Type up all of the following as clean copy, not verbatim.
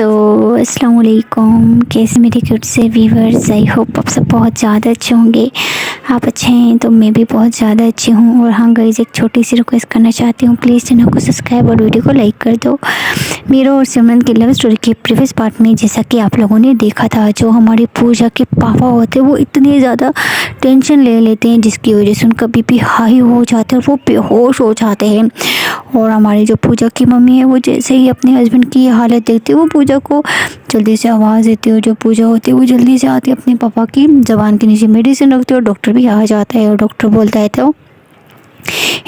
सो अस्सलाम वालेकुम, कैसे मेरे क्यूट से व्यूवर्स। आई होप आप सब बहुत ज़्यादा अच्छे होंगे। आप अच्छे हैं तो मैं भी बहुत ज़्यादा अच्छी हूँ। और हाँ गाइस, एक छोटी सी रिक्वेस्ट करना चाहती हूँ, प्लीज़ चैनल को सब्सक्राइब और वीडियो को लाइक कर दो। मेरा और सिमरन की लव स्टोरी के प्रीवियस पार्ट में जैसा कि आप लोगों ने देखा था, जो हमारी पूजा के पापा होते हैं वो इतनी ज़्यादा टेंशन ले लेते हैं जिसकी वजह से उनका बीपी हाई हो जाता है और वो बेहोश हो जाते हैं। और हमारी जो पूजा की मम्मी है वो जैसे ही अपने हस्बैंड की ये हालत देखती है वो पूजा को जल्दी से आवाज़ देती है। और जो पूजा होती है वो जल्दी से आती है, अपने पापा की ज़बान के नीचे मेडिसिन रखती है और डॉक्टर भी आ जाता है। और डॉक्टर बोलता है तो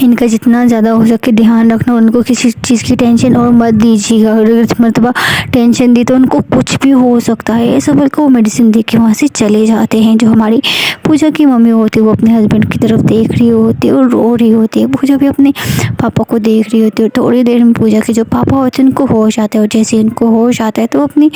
इनका जितना ज़्यादा हो सके ध्यान रखना, उनको किसी चीज़ की टेंशन और मत दीजिएगा। अगर मरतबा टेंशन दी तो उनको कुछ भी हो सकता है, ऐसा बोलकर वो मेडिसिन दे के वहाँ से चले जाते हैं। जो हमारी पूजा की मम्मी होती है वो अपने हस्बैंड की तरफ देख रही होती है और रो रही होती है। पूजा भी अपने पापा को देख रही होती है। थोड़ी देर में पूजा के जो पापा होते हैं उनको होश आता है और जैसे इनको होश आता है तो अपनी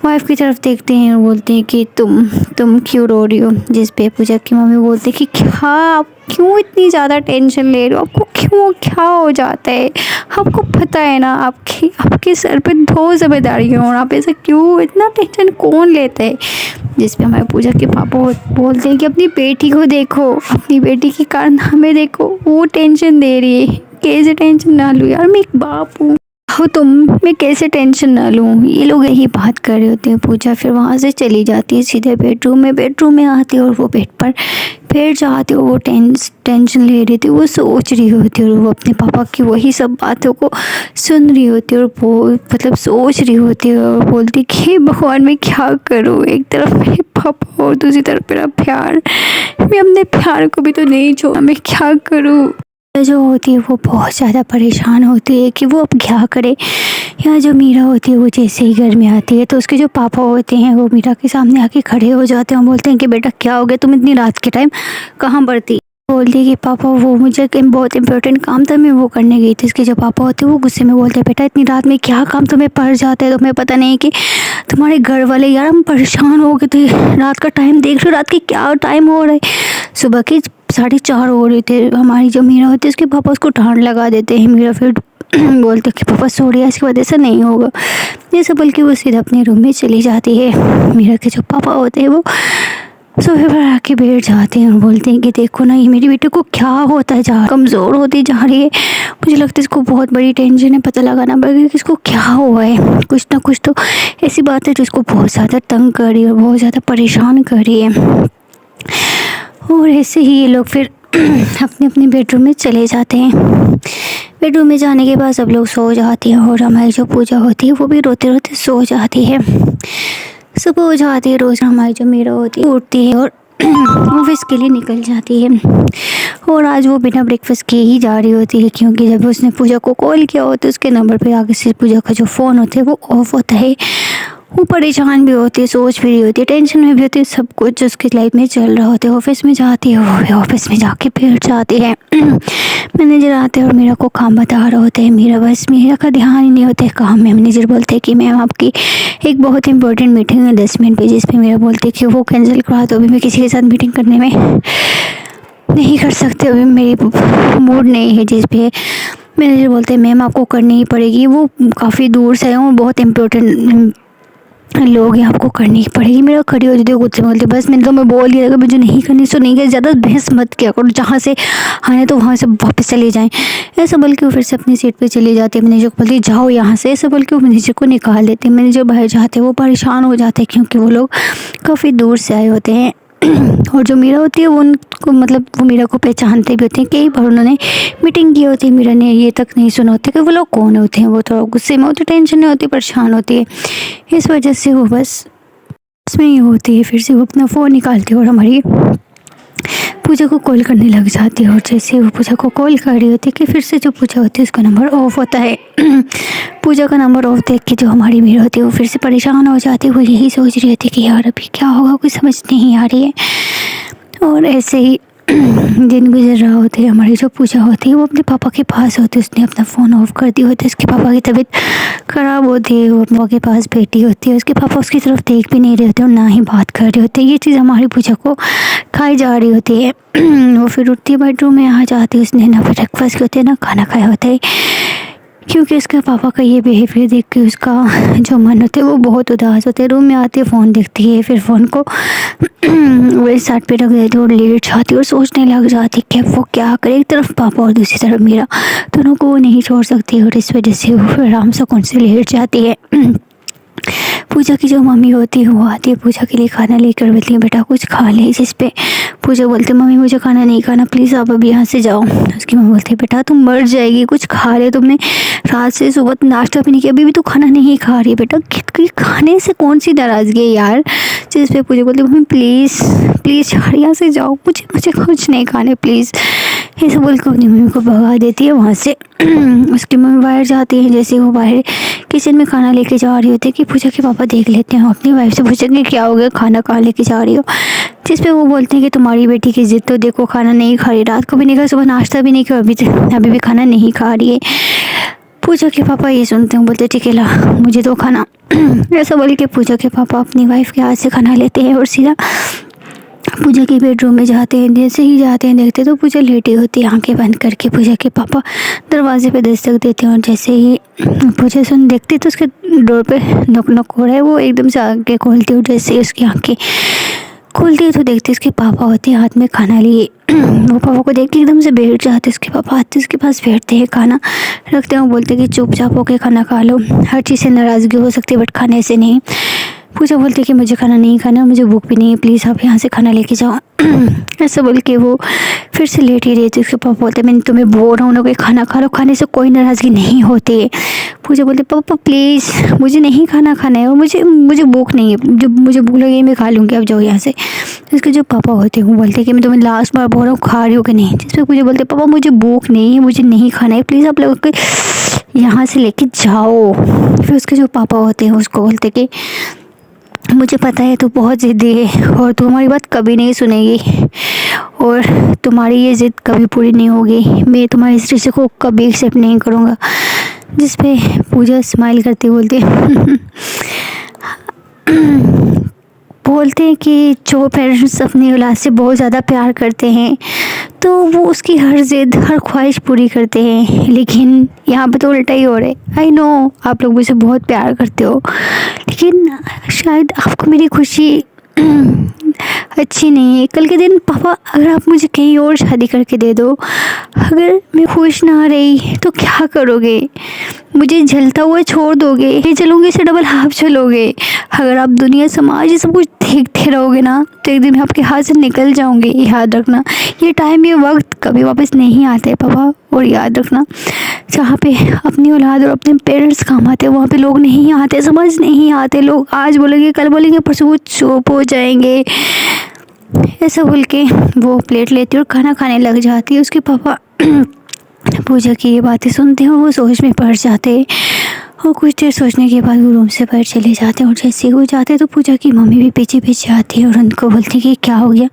वाइफ की तरफ देखते हैं और बोलते हैं कि तुम क्यों रो रही हो। जिस पे पूजा की मम्मी बोलते हैं कि क्या आप क्यों इतनी ज़्यादा टेंशन ले रहे हो, आपको क्यों क्या हो जाता है, आपको पता है ना आपके सर पे 2 जिम्मेदारियाँ और आप ऐसा क्यों इतना टेंशन कौन लेता है। जिस पे हमारे पूजा के पापा बोलते हैं कि अपनी बेटी को देखो, अपनी बेटी के कारनामे देखो, वो टेंशन दे रही है, कैसे टेंशन ना लूँ यार, मैं एक बाप हूँ हो तुम, मैं कैसे टेंशन ना लूँ। ये लोग यही बात कर रहे होते हैं। पूजा फिर वहाँ से चली जाती है सीधे बेडरूम में आती है और वो बेड पर बैठ जाती है। वो टेंशन ले रही थी, वो सोच रही होती है और वो अपने पापा की वही सब बातों को सुन रही होती है और वो मतलब सोच रही होती है और बोलती कि भगवान मैं क्या करूँ, एक तरफ मेरे पापा और दूसरी तरफ मेरा प्यार, मैं अपने प्यार को भी तो नहीं छोड़ा, मैं क्या करूँ। जो होती है वो बहुत ज़्यादा परेशान होती है कि वो अब क्या करे। या जो मीरा होती है वो जैसे ही घर में आती है तो उसके जो पापा होते हैं वो मीरा के सामने आके खड़े हो जाते हैं और बोलते हैं कि बेटा क्या हो गया, तुम इतनी रात के टाइम कहाँ पर थी। बोलती है कि पापा वो मुझे बहुत इंपॉर्टेंट काम था, मैं वो करने गई थी। इसके जो पापा होते हैं वो गुस्से में बोलते हैं बेटा इतनी रात में क्या काम तुम्हें पड़ जाता है, तुम्हें पता नहीं कि तुम्हारे घर वाले, यार हम परेशान हो गए थे, रात का टाइम देख रहे हो, रात की क्या टाइम हो रहा है, सुबह के 4:30 हो रहे थे। हमारी जो मीरा होती है उसके पापा उसको डांट लगा देते हैं। मीरा फिर बोलते कि पापा सॉरी, इसकी वजह से नहीं होगा, ये सब बोल के वो सीधा अपने रूम में चली जाती है। मीरा के जो पापा होते हैं वो सोफे पर आके बैठ जाते हैं और बोलते हैं कि देखो ना ये मेरी बेटी को क्या होता है, कमज़ोर होती जा रही है, मुझे लगता है इसको बहुत बड़ी टेंशन है, पता लगाना पड़ेगा कि इसको क्या हुआ है। कुछ ना कुछ तो ऐसी बात है जो इसको बहुत ज़्यादा तंग कर रही है और बहुत ज़्यादा परेशान कर रही है। और ऐसे ही ये लोग फिर अपने अपने बेडरूम में चले जाते हैं। बेडरूम में जाने के बाद सब लोग सो जाते हैं और हमारी जो पूजा होती है वो भी रोते रोते सो जाती है। सुबह हो जाती है, रोज़ हमारी जो मीरा होती है उठती है और ऑफिस के लिए निकल जाती है। और आज वो बिना ब्रेकफास्ट किए ही जा रही होती है, क्योंकि जब उसने पूजा को कॉल किया होता है उसके नंबर पे आगे से पूजा का जो फ़ोन होता है वो ऑफ होता है। वो परेशान भी होती है, सोच भी रही होती है, टेंशन में भी होती है, सब कुछ उसकी लाइफ में चल रहा होता है। ऑफिस में जाती है, वो भी ऑफिस में जाके बैठ जाती है। मैनेजर आते हैं और मीरा को काम बता रहे होते हैं। मीरा का ध्यान ही नहीं होता है काम में। मैनेजर बोलते हैं कि मैम आपकी एक बहुत इंपॉर्टेंट मीटिंग है 10 मिनट पे, जिस पे मीरा बोलती है कि वो कैंसिल करा दो, अभी मैं किसी के साथ मीटिंग करने में नहीं कर सकते, अभी मेरी मूड नहीं है। जिस पे मैनेजर बोलते हैं मैम आपको करनी ही पड़ेगी, वो काफ़ी दूर से है और बहुत इम्पोर्टेंट लोग हैं, आपको करनी ही पड़ेगी। मेरा खड़ी हो जाती है, खुद से बोलती बस मैंने तो मैं बोल दिया था मुझे नहीं करनी, सो नहीं कर, ज़्यादा बहस मत किया करो, जहाँ से आने तो वहाँ से वापस चले जाएं। ऐसा बोल के वो फिर से अपनी सीट पे चली जाती है। मैनेजर को बोलती जाओ यहाँ से, ऐसा बोल के वो मैनेजर को निकाल देते हैं। मैनेजर बाहर जाते हैं, वो परेशान हो जाते हैं क्योंकि वो लोग काफ़ी दूर से आए होते हैं। और जो मीरा होती है वो उनको मतलब वो मीरा को पहचानते भी होते हैं, कई बार उन्होंने मीटिंग की होती है, मीरा ने ये तक नहीं सुना होता कि वो लोग कौन होते हैं। वो थोड़ा गुस्से में होती, टेंशन में होती, परेशान होती है, इस वजह से वो बस इसमें ही होती है। फिर से वो अपना फ़ोन निकालती है और हमारी पूजा को कॉल करने लग जाती है। और जैसे वो पूजा को कॉल कर रही होती है कि फिर से जो पूजा होती है उसका नंबर ऑफ होता है। पूजा का नंबर ऑफ देख के जो हमारी मीरा होती है वो फिर से परेशान हो जाती है। वो यही सोच रही होती है कि यार अभी क्या होगा, कुछ समझ नहीं आ रही है। और ऐसे ही दिन गुजर रहा होता है। हमारी जो पूजा होती है वो अपने पापा के पास होती है, उसने अपना फ़ोन ऑफ कर दिया होता है। उसके पापा की तबीयत ख़राब होती है, वो अपने पापा के पास बैठी होती है, उसके पापा उसकी तरफ देख भी नहीं रहे होते और ना ही बात कर रहे होते। ये चीज़ हमारी पूजा को खाई जा रही होती है। वो फिर उठती है, बेडरूम में आ जाती है, उसने ना ब्रेकफास्ट होते ना खाना खाया होता है। क्योंकि उसके पापा का ये बिहेवियर देख के उसका जो मन होता है वो बहुत उदास होते है। रूम में आती है, फ़ोन देखती है, फिर फ़ोन को वही साइड पे रख देती है और लेट जाती है और सोचने लग जाती है कि वो क्या करे। एक तरफ पापा और दूसरी तरफ मेरा, दोनों को वो नहीं छोड़ सकती और इस वजह से वो फिर आराम सुकून से लेट जाती है। पूजा की जो मम्मी होती है वो आती है पूजा के लिए खाना लेकर, बोलती है बेटा कुछ खा ले। जिस पे पूजा बोलती है मम्मी मुझे खाना नहीं खाना, प्लीज़ आप अभी यहाँ से जाओ। उसकी मम्मी बोलती है बेटा तुम मर जाएगी, कुछ खा ले, तुमने रात से सुबह तक नाश्ता भी नहीं किया, अभी भी तो खाना नहीं खा रही है बेटा, कि खाने से कौन सी नाराज़गी है यार। जिस पे पूजा बोलती है मम्मी प्लीज़ प्लीज़ यार यहाँ से जाओ, मुझे मुझे कुछ नहीं खाने प्लीज़। ऐसे बोल कर अपनी मम्मी को भगा देती है वहाँ से। उसकी मम्मी बाहर जाती है, जैसे वो बाहर किचन में खाना लेके जा रही होती है कि पूजा के पापा देख लेते हैं, अपनी वाइफ से पूछेंगे क्या हो गया, खाना कहाँ लेके जा रही हो। जिस पे वो बोलते हैं कि तुम्हारी बेटी की जिद, तो देखो खाना नहीं खा रही, रात को भी नहीं खा, सुबह नाश्ता भी नहीं किया, अभी भी खाना नहीं खा रही है। पूजा के पापा ये सुनते हैं, बोलते ठीक है ला मुझे तो खाना। ऐसा बोल के पूजा के पापा अपनी वाइफ के हाथ से खाना लेते हैं और सीधा पूजा के बेडरूम में जाते हैं। जैसे ही जाते हैं देखते तो पूजा लेटी होती है, आंखें बंद करके। पूजा के पापा दरवाजे पे दस्तक देते हैं और जैसे ही पूजा सुन देखती तो उसके डोर पे नॉक नॉक हो रहा है। वो एकदम से आंखें खोलती है और जैसे ही उसकी आंखें खोलती है तो देखती उसके पापा होते हैं हाथ में खाना लिए। वो पापा को देख के एकदम से बैठ जाते, उसके पापा आते उसके पास बैठते हैं, खाना रखते हैं। वो बोलते कि चुपचाप होके खाना खा लो, हर चीज़ से नाराज़गी हो सकती है बट खाने से नहीं। पूजा बोलती है कि मुझे खाना नहीं खाना, मुझे भूख भी नहीं है, प्लीज़ आप यहाँ से खाना लेके जाओ। ऐसा बोल के वो फिर से लेट ही रहती है। उसके पापा बोलते हैं मैं तुम्हें बोल रहा हूँ ना कि खाना खा लो, खाने से कोई नाराज़गी नहीं होती है। पूजा बोलती है पापा प्लीज़ मुझे नहीं खाना खाना है और मुझे भूख नहीं है, जब मुझे भूख लगी मैं खा लूँगी, आप जाओ यहाँ से। उसके जो पापा होते हैं वो बोलते हैं कि मैं तुम्हें लास्ट बार बोल रहा हूँ खा रही हो कि नहीं। जिस पर पूजा बोलते हैं पापा मुझे भूख नहीं है, मुझे नहीं खाना है, प्लीज़ आप लोग यहाँ से लेके जाओ। फिर उसके जो पापा होते हैं उसको बोलते कि मुझे पता है तू बहुत ज़िद्दी है और तू हमारी बात कभी नहीं सुनेगी और तुम्हारी ये ज़िद कभी पूरी नहीं होगी, मैं तुम्हारे इस रिश्ते को कभी एक्सेप्ट नहीं करूँगा। जिस पे पूजा स्माइल करती बोलती है बोलते हैं कि जो पेरेंट्स अपनी औलाद से बहुत ज़्यादा प्यार करते हैं तो वो उसकी हर ज़िद हर ख्वाहिश पूरी करते हैं, लेकिन यहाँ पे तो उल्टा ही हो रहा है। आई नो आप लोग मुझे बहुत प्यार करते हो, लेकिन शायद आपको मेरी खुशी अच्छी नहीं है। कल के दिन पापा अगर आप मुझे कहीं और शादी करके दे दो, अगर मैं खुश ना रही तो क्या करोगे, मुझे जलता हुआ छोड़ दोगे, ये जलूंगी से डबल हाफ जलोगे। अगर आप दुनिया समाज ये सब कुछ देखते रहोगे ना तो एक दिन मैं आपके हाथ से निकल जाऊंगी, याद रखना। ये टाइम ये वक्त कभी वापस नहीं आते पापा, और याद रखना जहाँ पे अपनी औलाद और अपने पेरेंट्स काम आते हैं वहाँ पे लोग नहीं आते, समझ नहीं आते। लोग आज बोलेंगे कल बोलेंगे परसों वो चुप हो जाएंगे। ऐसा बोल के वो प्लेट लेती है और खाना खाने लग जाती है। उसके पापा पूजा की ये बातें सुनते हैं और वो सोच में पड़ जाते हैं और कुछ देर सोचने के बाद वो रूम से बाहर चले जाते हैं। और जैसे ही वो जाते हैं तो पूजा की मम्मी भी पीछे पीछे आती है और उनको बोलती है कि क्या हो गया।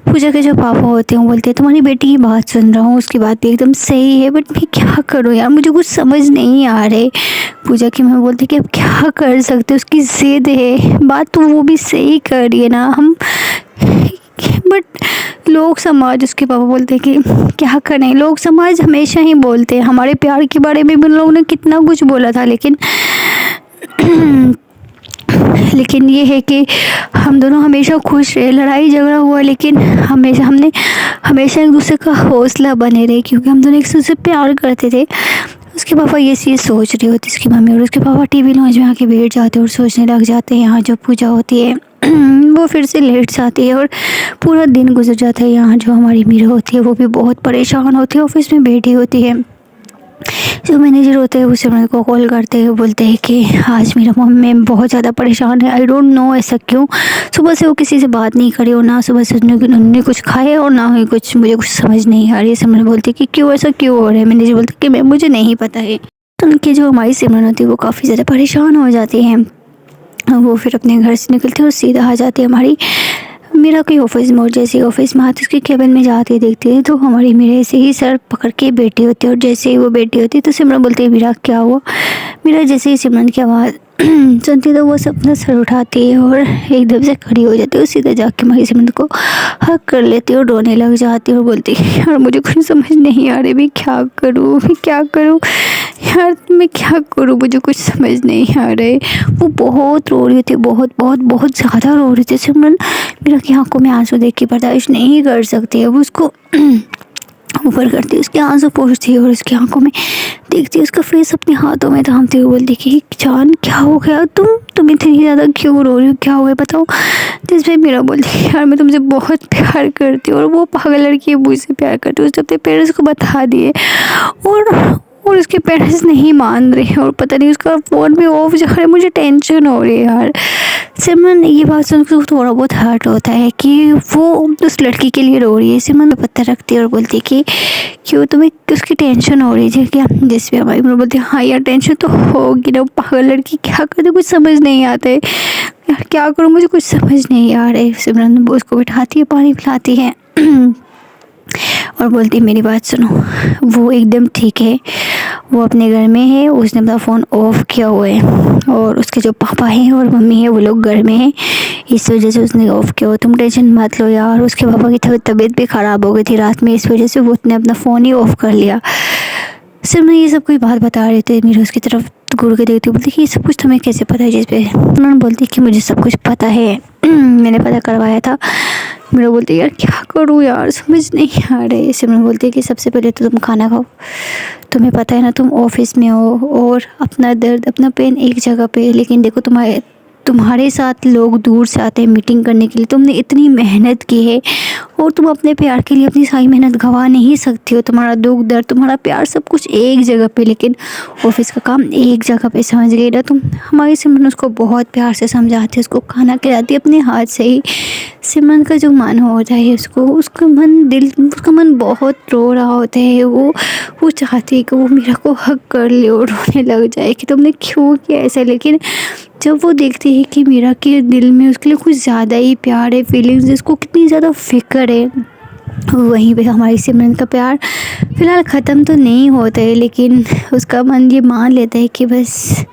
पूजा के जो पापा होते हैं वो बोलते हैं तुम्हारी बेटी की बात सुन रहा हूँ, उसकी बात भी एकदम सही है बट मैं क्या करूँ यार, मुझे कुछ समझ नहीं आ रहे। पूजा की मम्मी बोलती है कि अब क्या कर सकते, उसकी ज़िद है, बात तो वो भी सही कर रही है ना, हम बट लोग समाज, उसके पापा बोलते हैं कि क्या करें, लोग समाज हमेशा ही बोलते हैं। हमारे प्यार के बारे में भी उन लोगों ने कितना कुछ बोला था, लेकिन ये है कि हम दोनों हमेशा खुश रहे, लड़ाई झगड़ा हुआ लेकिन हमने हमेशा एक दूसरे का हौसला बने रहे क्योंकि हम दोनों एक दूसरे से प्यार करते थे। उसके पापा ये चीज़ सोच रही होती उसकी मम्मी, और उसके पापा टीवी लॉन्च में आके बैठ जाते हैं और सोचने लग जाते हैं। यहाँ जो पूजा होती है वो फिर से लेट जाती है और पूरा दिन गुजर जाता है। यहाँ जो हमारी मीरा होती है वो भी बहुत परेशान होती है, ऑफिस में बैठी होती है। जो मैनेजर होते हैं वो सिमरन को कॉल करते हैं, बोलते हैं कि आज मेरा मम्मी बहुत ज़्यादा परेशान है, आई डोंट नो ऐसा क्यों, सुबह से वो किसी से बात नहीं करे और ना सुबह से उन्होंने कुछ खाया और ना ही कुछ, मुझे कुछ समझ नहीं आ रही है। सिमरन बोलती है कि क्यों ऐसा क्यों हो रहा है। मैनेजर बोलते कि मैं मुझे नहीं पता है। तो उनकी जो हमारी सिमरन होती है वो काफ़ी ज़्यादा परेशान हो जाती है। वो फिर अपने घर से निकलते हैं और सीधा आ जाती है हमारी मीरा के ऑफिस में। और जैसे ही ऑफिस में आती है उसके केबिन में जाती देखती है तो हमारी मीरा ऐसे ही सर पकड़ के बैठी होती है। और जैसे ही वो बैठी होती है तो सिमरन बोलती है मीरा क्या हुआ। मीरा जैसे ही सिमरन की आवाज़ सुनती तो वो अपना सर उठाती है और एकदम से खड़ी हो जाती है और सीधा जाके हमारी सिमरन को हक कर लेती है और रोने लग जाती है और बोलती है यार मुझे कुछ समझ नहीं आ रही, मैं क्या करूँ, मैं क्या करूँ यार, मैं क्या करूँ, मुझे कुछ समझ नहीं आ रहा है। वो बहुत रो रही थी, बहुत बहुत बहुत ज़्यादा रो रही थी सिमरन। मेरा की आंखों में आंसू देख के बर्दाश्त नहीं कर सकती है। वो उसको ऊपर करती, उसके आंसू पोंछती है और उसकी आंखों में देखती है, उसका फेस अपने हाथों में थामती हुए बोलती कि जान क्या हो गया, तुम इतनी ज़्यादा क्यों रो रही हो, क्या हो गया बताओ। जिस पे मीरा बोलती यार मैं तुमसे बहुत प्यार करती हूँ और वो पागल लड़की मुझसे प्यार करती है, उसने अपने पेरेंट्स को बता दिए और उसके पेरेंट्स नहीं मान रहे हैं और पता नहीं उसका फ़ोन भी ऑफ जा रहा है। मुझे टेंशन हो रही है यार। सिमरन ये बात सुनकर थोड़ा बहुत हर्ट होता है कि वो उस लड़की के लिए रो रही है। सिमरन पत्थर रखती है और बोलती है कि क्यों तुम्हें उसकी टेंशन हो रही है क्या। जिस पे हमारी मम्मी बोलती है हाँ यार टेंशन तो होगी ना, पागल लड़की क्या करती, कुछ समझ नहीं आता है यार, क्या करूँ मुझे कुछ समझ नहीं आ रहा है। सिमरन उसको बिठाती है, पानी पिलाती है और बोलती है मेरी बात सुनो, वो एकदम ठीक है, वो अपने घर में है, उसने अपना फ़ोन ऑफ किया हुआ है और उसके जो पापा हैं और मम्मी है वो लोग घर में हैं, इस वजह से उसने ऑफ किया हुआ। तुम टेंशन मत लो यार। उसके पापा की तबीयत भी ख़राब हो गई थी रात में, इस वजह से वो उसने अपना फ़ोन ही ऑफ कर लिया। सिर्फ मैं ये सब कोई बात बता रहे थे, मेरे उसकी तरफ घूर के देखती बोलती कि ये सब कुछ तुम्हें कैसे पता है। जिस पे उन्होंने बोलती कि मुझे सब कुछ पता है, मैंने पता करवाया था। मेरा बोलती यार क्या करूँ यार, समझ नहीं आ रहा है। सिमरन बोलती है कि सबसे पहले तो तुम खाना खाओ, तुम्हें पता है ना तुम ऑफिस में हो और अपना दर्द अपना पेन एक जगह पे है, लेकिन देखो तुम्हारे साथ लोग दूर से आते हैं मीटिंग करने के लिए, तुमने इतनी मेहनत की है और तुम अपने प्यार के लिए अपनी सारी मेहनत गंवा नहीं सकती हो। तुम्हारा दुख दर्द तुम्हारा प्यार सब कुछ एक जगह पे, लेकिन ऑफिस का काम एक जगह पे, समझ गई ना तुम। हमारी सिमरन उसको बहुत प्यार से समझाती है, उसको खाना खिलाती है अपने हाथ से ही। सिमरन का जो मन होता है उसका मन बहुत रो रहा होता है। वो चाहती है कि वो मीरा को हक कर ले और रोने लग जाए कि तुमने क्यों किया ऐसा। लेकिन जब वो देखती है कि मीरा के दिल में उसके लिए कुछ ज़्यादा ही प्यार है, फीलिंग्स, जिसको कितनी ज़्यादा फिक्र है, वहीं पे हमारी सिमरन का प्यार फ़िलहाल ख़त्म तो नहीं होता है, लेकिन उसका मन ये मान लेता है कि बस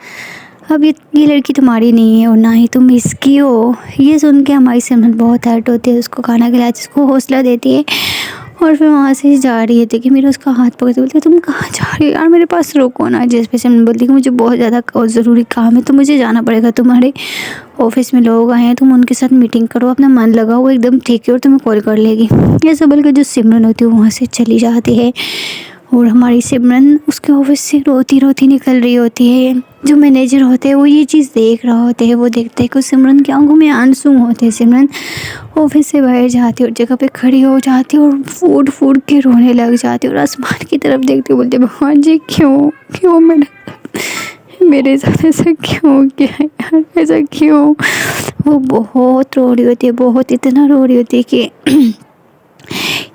अब ये लड़की तुम्हारी नहीं है और ना ही तुम इसकी हो। ये सुन के हमारी सिमरन बहुत हर्ट होती है, उसको खाना खिलाती है, उसको हौसला देती है और फिर वहाँ से जा रही है कि मेरा उसका हाथ पकड़ते बोलती है तुम कहाँ जा रही हो यार, मेरे पास रुको ना। जिस पे सिमरन बोलती है कि मुझे बहुत ज़्यादा और ज़रूरी काम है तो मुझे जाना पड़ेगा, तुम्हारे ऑफिस में लोग आए हैं, तुम उनके साथ मीटिंग करो, अपना मन लगाओ, वो एकदम ठीक है और तुम्हें कॉल कर लेगी। ये सब बोल के जो सिमरन होती है वहाँ से चली जाती है और हमारी सिमरन उसके ऑफिस से रोती रोती निकल रही होती है। जो मैनेजर होते हैं वो ये चीज़ देख रहा होते हैं, वो देखते हैं कि सिमरन की आंखों में आंसू होते हैं। सिमरन ऑफिस से बाहर जाती है और जगह पे खड़ी हो जाती है और फूट फूट के रोने लग जाती है और आसमान की तरफ देखते बोलते भगवान जी क्यों क्यों मेरे साथ ऐसा क्यों किया यार, ऐसा क्यों। वो बहुत रो रही होती है, बहुत इतना रो रही होती है कि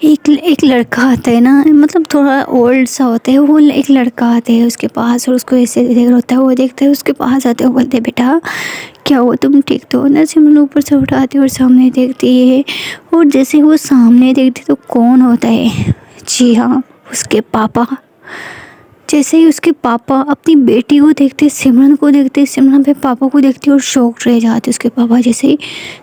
एक लड़का आता है ना, मतलब थोड़ा ओल्ड सा होता है, वो एक लड़का आता है उसके पास और उसको ऐसे देख रहा होता है, वो देखता है उसके पास आते हैं, बोलते बेटा क्या हुआ, तुम ठीक तो हो ना। सिमरन ऊपर से उठाती है और सामने देखती है और जैसे वो सामने देखती तो कौन होता है, जी हाँ उसके पापा। जैसे ही उसके पापा अपनी बेटी को देखते, सिमरन को देखते, सिमरन पे पापा को देखती और शॉक रह जाते उसके पापा। जैसे ही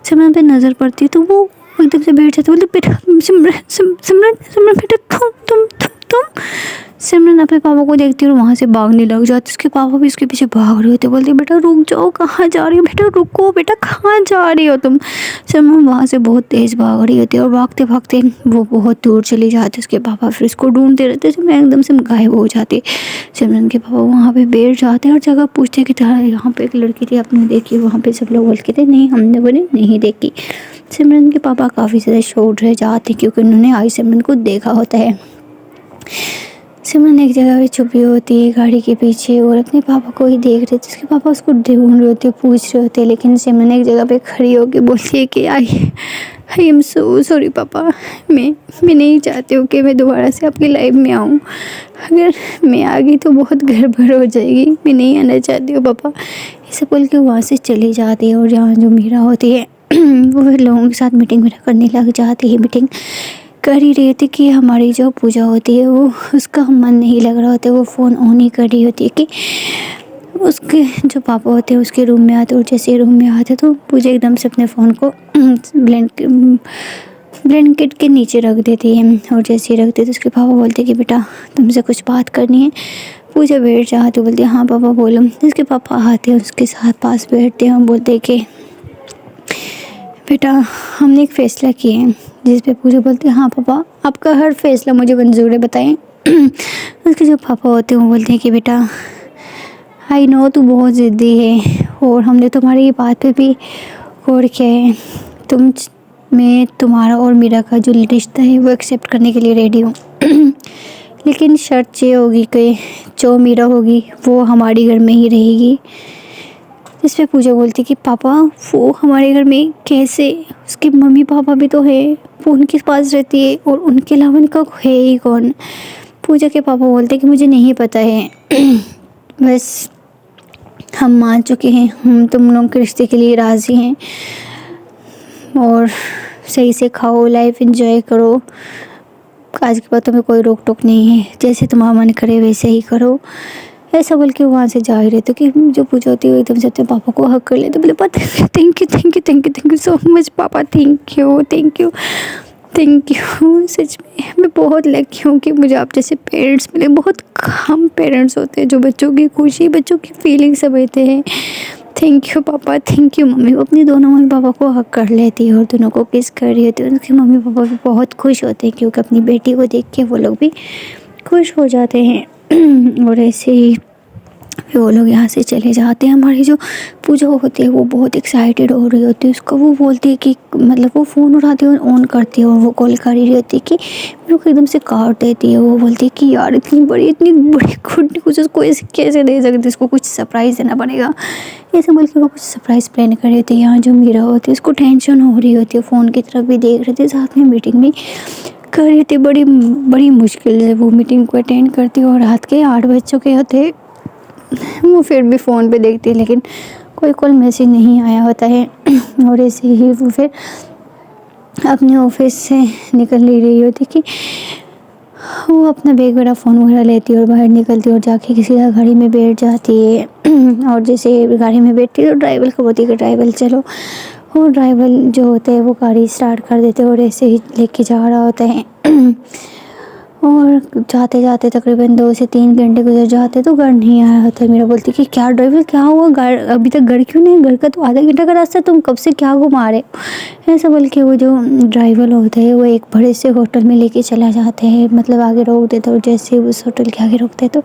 सिमरन पे नज़र पड़ती तो वो एकदम से बैठ जाते, बोलते बेटा सिमरन सिमरन सिमरन बेटा तुम। सिमरन अपने पापा को देखती और वहाँ से भागने लग जाती। उसके पापा भी उसके पीछे भाग रहे होते, बोलते बेटा रुक जाओ, कहाँ जा रही हो बेटा, रुको बेटा, कहाँ जा रही हो तुम। सिमरन वहाँ से बहुत तेज़ भाग रही होती है और भागते भागते वो बहुत दूर चली जाती। उसके पापा फिर उसको ढूंढते रहते, सिमरन एकदम से गायब हो जाती। सिमरन के पापा वहाँ पे बैठ जाते और जगह पूछते कि यहाँ पे एक लड़की थी आपने देखी, वहाँ पे सब लोग बोलते थे नहीं, हमने बोले नहीं देखी। सिमरन के पापा काफ़ी ज़्यादा शॉक रह जाते क्योंकि उन्होंने आई सिमरन को देखा होता है। सिमरन एक जगह पे छुपी होती है गाड़ी के पीछे और अपने पापा को ही देख रहे थे। उसके पापा उसको ढूंढ रहे होते, पूछ रहे होते, लेकिन सिमरन एक जगह पे खड़ी होकर बोलती है कि आई एम सो सॉरी पापा, मैं नहीं चाहती हूँ कि मैं दोबारा से आपकी लाइफ में आऊँ। अगर मैं आ गई तो बहुत गड़बड़ हो जाएगी, मैं नहीं आना चाहती हूँ पापा। ऐसे बोल के वहाँ से चली जाती है और जहाँ जो मीरा होती है वो फिर लोगों के साथ मीटिंग करने लग जाती है। मीटिंग कर ही रही थी कि हमारी जो पूजा होती है वो उसका मन नहीं लग रहा होता है, वो फ़ोन ऑन ही कर रही होती है कि उसके जो पापा होते हैं उसके रूम में आते, और जैसे ही रूम में आते तो पूजा एकदम से अपने फ़ोन को ब्लैंकेट के नीचे रख देती है। और जैसे ही रखते तो उसके पापा बोलते कि बेटा तुमसे कुछ बात करनी है। पूजा बैठ जाती, बोलती है हाँ पापा बोलो। उसके पापा आते हैं, उसके साथ पास बैठते हैं और बोलते कि बेटा हमने एक फ़ैसला किया है। जिस पे पूजा बोलती है हाँ पापा आपका हर फैसला मुझे मंजूर है, बताएं। उसके जो पापा होते हैं वो बोलते हैं कि बेटा आई नो तू बहुत ज़िद्दी है, और हमने तुम्हारी ये बात पे भी गौर किया है। मैं तुम्हारा और मीरा का जो रिश्ता है वो एक्सेप्ट करने के लिए रेडी हूँ। लेकिन शर्त ये होगी कि जो मीरा होगी वो हमारे घर में ही रहेगी। इस पे पूजा बोलती कि पापा वो हमारे घर में कैसे, उसके मम्मी पापा भी तो है, वो उनके पास रहती है और उनके अलावा उनका है ही कौन। पूजा के पापा बोलते कि मुझे नहीं पता है, बस हम मान चुके हैं, हम तुम लोग के रिश्ते के लिए राज़ी हैं, और सही से खाओ, लाइफ एंजॉय करो, आज के बाद तुम्हें कोई रोक टोक नहीं है, जैसे तुम्हारा मन करे वैसे ही करो। ऐसा बोल के वहाँ से जा ही रहे थे कि जो पूजा होती है वो एकदम से अपने पापा को हक कर लेते, बोले thank you thank you thank you thank you so much पापा, thank you thank you thank you. सच में मैं बहुत लकी हूँ कि मुझे आप जैसे पेरेंट्स मिले। बहुत कम पेरेंट्स होते हैं जो बच्चों की खुशी, बच्चों की फीलिंग समझते हैं। थैंक यू पापा, थैंक यू मम्मी। वो अपनी दोनों मम्मी पापा को हक कर लेती है और दोनों को किस कर रही होती है। उनके मम्मी पापा भी बहुत खुश होते हैं क्योंकि अपनी बेटी को देख के वो लोग भी खुश हो जाते हैं। और ऐसे ही फिर वो लोग यहाँ से चले जाते हैं। हमारी जो पूजा होती है वो बहुत एक्साइटेड हो रही होती है। उसको वो बोलती है कि मतलब वो फ़ोन उठाती है और ऑन करती है और वो कॉल कर रही होती है कि मेरे को एकदम से काट देती है। वो बोलती है कि यार इतनी बड़ी गुड न्यूज़ उसको ऐसे कैसे दे सकती, इसको कुछ सरप्राइज़ देना पड़ेगा। ऐसे बोल के वो कुछ सरप्राइज़ प्लान कर रही होती है। यहाँ जो मीरा होती है उसको टेंशन हो रही होती है, फ़ोन की तरफ भी देख रही थी, साथ में मीटिंग भी कर रही थी। बड़ी बड़ी मुश्किल से वो मीटिंग को अटेंड करती है और रात के 8 बज चुके होते। वो फिर भी फ़ोन पे देखती है लेकिन कोई कॉल मैसेज नहीं आया होता है। और ऐसे ही वो फिर अपने ऑफिस से निकल नहीं रही होती कि वो अपना बैग वगैरह फ़ोन वगैरह लेती है और बाहर निकलती है और जाके किसी गाड़ी में बैठ जाती है। और जैसे गाड़ी में बैठती है तो ड्राइवर को बोलती है कि ड्राइवर चलो, और ड्राइवर जो होता है वो गाड़ी स्टार्ट कर देते हैं और ऐसे ही लेके जा रहा होता है। और जाते जाते तकरीबन 2 से 3 घंटे गुजर जाते तो घर नहीं आया होता। मेरा बोलती कि क्या ड्राइवर क्या हुआ, घर अभी तक घर क्यों नहीं, घर का तो आधा घंटा का रास्ता, तुम कब से क्या घुमा रहे हो। ऐसा बोल के वो जो ड्राइवर होते हैं वो एक बड़े से होटल में लेके चला जाते हैं, मतलब आगे रोक देते। और जैसे उस होटल के आगे रोकते तो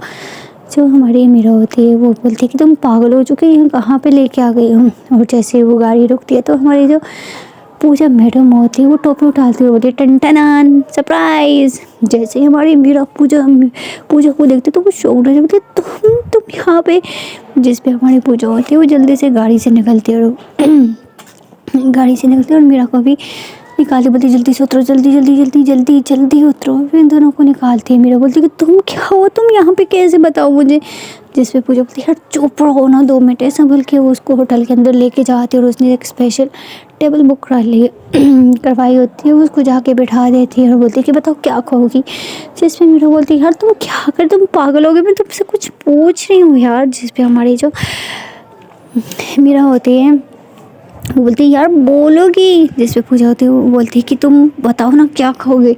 जो हमारी मीरा होती है वो बोलती है कि तुम पागल हो चुके हैं, कहाँ पे लेके आ गई हूँ। और जैसे वो गाड़ी रुकती है तो हमारी जो पूजा मैडम होती है वो टोपी उठाती हुई बोलती है टन टनान सरप्राइज। जैसे ही हमारी मीरा पूजा को देखते तो वो शौक रह जाती है, तुम यहाँ पे। जिस पे हमारी पूजा होती है वो जल्दी से गाड़ी से निकलती है और मीरा को भी निकालती, बोलती जल्दी से उतरो, जल्दी जल्दी जल्दी जल्दी जल्दी उतरो। फिर इन दोनों को निकालती है। मीरा बोलती कि तुम क्या हो, तुम यहाँ पे कैसे, बताओ मुझे। जिस पे पूजा बोलती है यार चुप रहो ना 2 मिनट। ऐसा बोल के वो उसको होटल के अंदर लेके जाती है और उसने एक स्पेशल टेबल बुक करवाई होती है, उसको जाके बैठा देती है और बोलती है कि बताओ क्या कहोगी। जिस पे मीरा बोलती है यार तुम क्या कर, तुम पागल हो गए, मैं तुमसे कुछ पूछ रही हूँ यार। जिस पे हमारी जो मीरा होती है वो बोलती है यार बोलोगी। जिस पे पूजा होती है वो बोलती है कि तुम बताओ ना क्या कहोगे।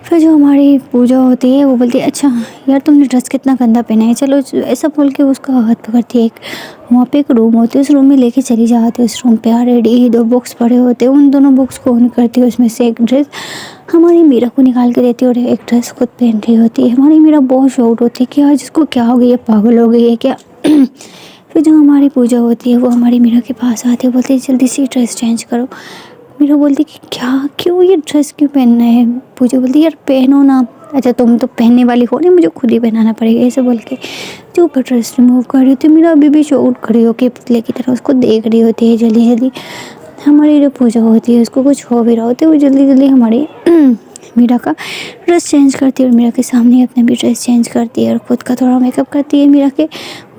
फिर जो हमारी पूजा होती है वो बोलती है अच्छा यार तुमने ड्रेस कितना गंदा पहना है, चलो। ऐसा बोल के उसका हाथ पकड़ती है। वहाँ पे एक रूम होती है, उस रूम में लेके चली जाती है। उस रूम पे ऑलरेडी 2 बुक्स पड़े होते हैं। उन दोनों बुक्स को ऑन करती है, उसमें से एक ड्रेस हमारी मीरा को निकाल के देती है और एक ड्रेस खुद पहन रही होती है। हमारी मीरा बहुत शॉक्ड होती है कि यार जिसको क्या हो गई है, पागल हो गई है क्या। फिर जो हमारी पूजा होती है वो हमारी मीरा के पास आती है, बोलती है जल्दी से ड्रेस चेंज करो। मीरा बोलती कि क्या, क्यों ये ड्रेस क्यों पहनना है। पूजा बोलती यार पहनो ना। अच्छा तुम तो पहनने वाली हो नहीं, मुझे खुद ही पहनाना पड़ेगा। ऐसे बोल के जो ऊपर ड्रेस रिमूव कर रही होती है, मीरा अभी भी शॉक्ड खड़ी होकर पुतले की तरह उसको देख रही होती है। जल्दी जल्दी हमारी जो पूजा होती है उसको कुछ हो भी रहा होता है, वो जल्दी जल्दी हमारी मीरा का ड्रेस चेंज करती है और मीरा के सामने अपना भी ड्रेस चेंज करती है और खुद का थोड़ा मेकअप करती है। मीरा के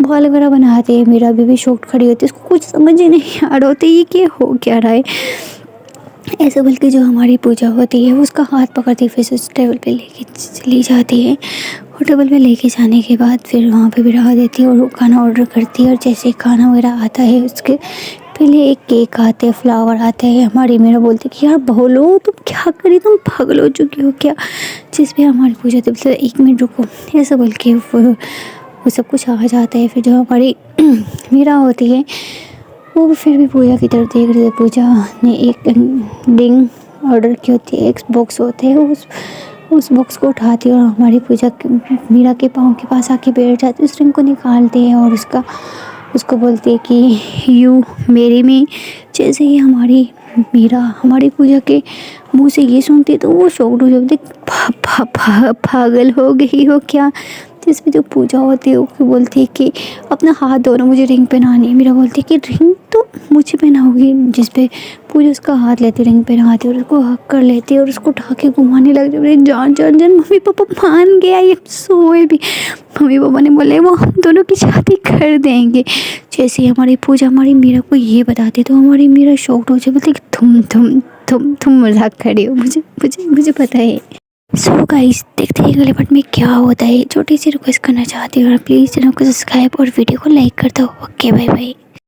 बाल वगैरह बनाती है। मीरा अभी भी शॉक्ड खड़ी होती है, उसको कुछ समझ ही नहीं आ रहा होता है ये क्या हो क्या रहा है। ऐसे बोल के जो हमारी पूजा होती है उसका हाथ पकड़ती फिर उस टेबल पे लेके चली जाती है। और टेबल पे लेके जाने के बाद फिर वहाँ पे बिठा देती है और वो खाना ऑर्डर करती है। और जैसे ही खाना वगैरह आता है उसके पहले एक केक आते हैं, फ्लावर आता है। हमारी मेरा बोलती है कि यार बोलो तुम क्या करी, तुम पागल हो चुकी हो क्या। जिस पे हमारी पूजा तो बोलते 1 मिनट रुको, ऐसा बोल के वो सब कुछ आ जाता है। फिर जो हमारी मीरा होती है वो फिर भी पूजा की तरफ देख रही है। पूजा ने एक रिंग ऑर्डर की होती है, एक बॉक्स होते हैं, उस बॉक्स को उठाती है और हमारी पूजा मीरा के पाँव के पास आके बैठ जाती है। उस रिंग को निकालती है और उसको बोलती है कि यू मेरी में। जैसे ही हमारी मीरा हमारी पूजा के मुंह से ये सुनती है तो वो शॉक्ड हो जाती है, पागल हो गई हो क्या। जिसमें जो पूजा होती है वो बोलती है कि अपना हाथ धोना, मुझे रिंग पहनानी है। मीरा बोलती है कि रिंग तो मुझे पहनाओगी। जिस पे पूजा उसका हाथ लेती, रिंग पहनाती और उसको हक कर लेती और उसको उठा के घुमाने लग जाती। जान जान जान मम्मी पापा मान गया, ये सोए भी। मम्मी पापा ने बोले वो हम दोनों की शादी कर देंगे। जैसे ही हमारी पूजा हमारी मीरा को ये बताती तो हमारी मीरा शॉक्ड हो जाए, बोलती कि तुम मजाक कर रही हो, मुझे मुझे मुझे पता है। सो गाइस देखते हैं अगले पार्ट में क्या होता है। छोटी सी रिक्वेस्ट करना चाहती हूँ, प्लीज़ चैनल को सब्सक्राइब और वीडियो को लाइक कर दो। Okay bye bye.